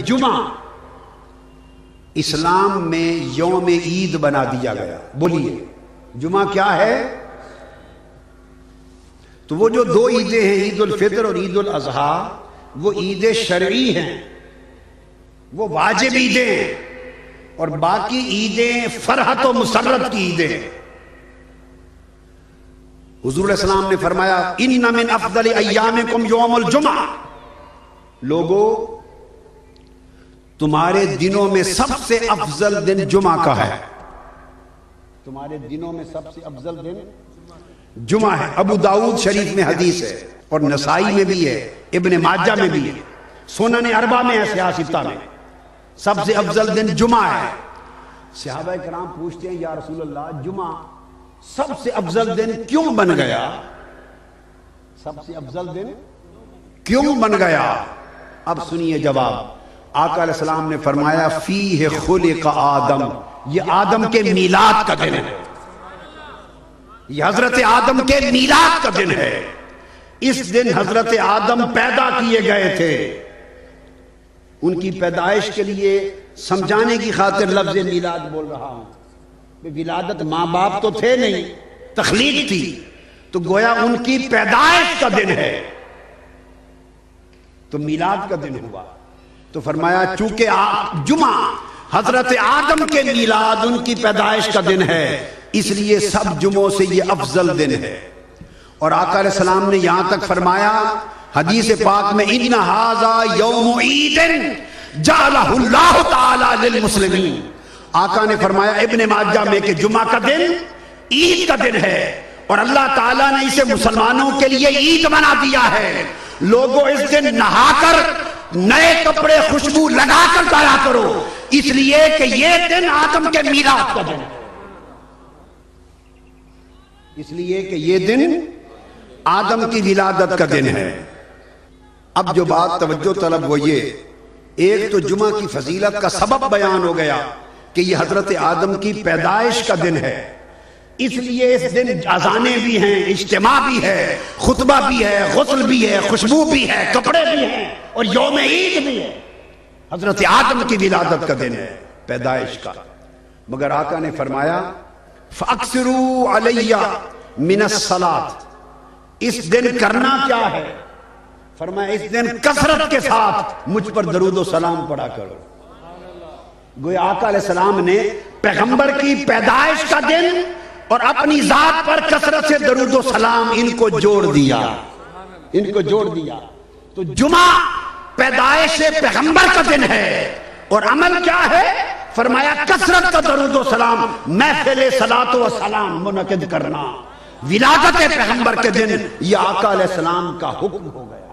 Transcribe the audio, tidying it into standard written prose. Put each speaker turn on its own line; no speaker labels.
جمعہ اسلام میں یوم عید بنا دیا گیا. بولیے جمعہ کیا ہے؟ تو وہ جو دو عیدیں ہیں عید الفطر اور عید الاضحیٰ وہ عیدیں شرعی ہیں، وہ واجب عیدیں ہیں، اور باقی عیدیں فرحت و مسرت کی عیدیں ہیں. حضور علیہ السلام نے فرمایا ان من افضل ایامکم یوم الجمعہ، لوگو تمہارے دنوں میں سب سے افضل دن جمعہ کا ہے. تمہارے دنوں میں سب سے افضل دن جمعہ ہے. ابو داؤد شریف میں حدیث ہے اور نسائی میں بھی ہے، ابن ماجہ میں بھی ہے، سنن اربعہ میں ہے، سیاستہ میں سب سے افضل دن جمعہ ہے. صحابہ کرام پوچھتے ہیں یا رسول اللہ جمعہ سب سے افضل دن کیوں بن گیا؟ سب سے افضل دن کیوں بن گیا؟ اب سنیے جواب. آقا علیہ السلام نے فرمایا فیہ خلق آدم، یہ آدم کے میلاد کا دن ہے، یہ حضرت آدم کے میلاد کا دن ہے. اس دن حضرت آدم پیدا کیے گئے تھے. ان کی پیدائش کے لیے سمجھانے کی خاطر لفظ میلاد بول رہا ہوں. ولادت ماں باپ تو تھے نہیں، تخلیق تھی، تو گویا ان کی پیدائش کا دن ہے، تو میلاد کا دن ہوا. تو فرمایا چونکہ جمعہ حضرت آدم کے میلاد ان کی پیدائش کا دن ہے، اس لیے سب جمعوں سے یہ افضل دن ہے. اور آقا علیہ السلام نے یہاں تک فرمایا حدیث پاک میں ان ھذا یوم عید جعلہ اللہ تعالی للمسلمین. آقا نے فرمایا ابن ماجہ میں کہ جمعہ کا دن عید کا دن ہے اور اللہ تعالیٰ نے اسے مسلمانوں کے لیے عید بنا دیا ہے. لوگوں اس دن نہا کر نئے کپڑے خوشبو لگا کر جایا کرو، اس لیے کہ یہ دن آدم کے میلاد کا دن ہے. اس لیے کہ یہ دن آدم کی ولادت کا دن ہے. اب جو بات توجہ طلب وہ یہ، ایک تو جمعہ کی فضیلت کا سبب بیان ہو گیا کہ یہ حضرت آدم کی پیدائش کا دن ہے، اس لیے اس دن اذانیں بھی ہیں، اجتماع بھی ہے، خطبہ بھی ہے، غسل بھی ہے، خوشبو بھی ہے، کپڑے بھی ہیں، اور یوم عید بھی ہے. حضرت آدم کی ولادت کا دن ہے، پیدائش کا. مگر آقا نے فرمایا فَأَكْثِرُوا عَلَيَّ مِنَ الصَّلَاةِ، اس دن کرنا کیا ہے؟ فرمایا اس دن کثرت کے ساتھ مجھ پر درود و سلام پڑھا کرو. گویا آقا علیہ السلام نے پیغمبر کی پیدائش کا دن اور اپنی ذات پر کثرت سے درود و سلام ان کو جوڑ دیا، ان کو جوڑ دیا. تو جمعہ پیدائش پیغمبر کا دن ہے اور عمل کیا ہے؟ فرمایا کثرت کا درود و سلام، محفل صلاۃ و سلام منعقد کرنا. ولادت پیغمبر کے دن یہ آقا علیہ السلام کا حکم ہو گیا.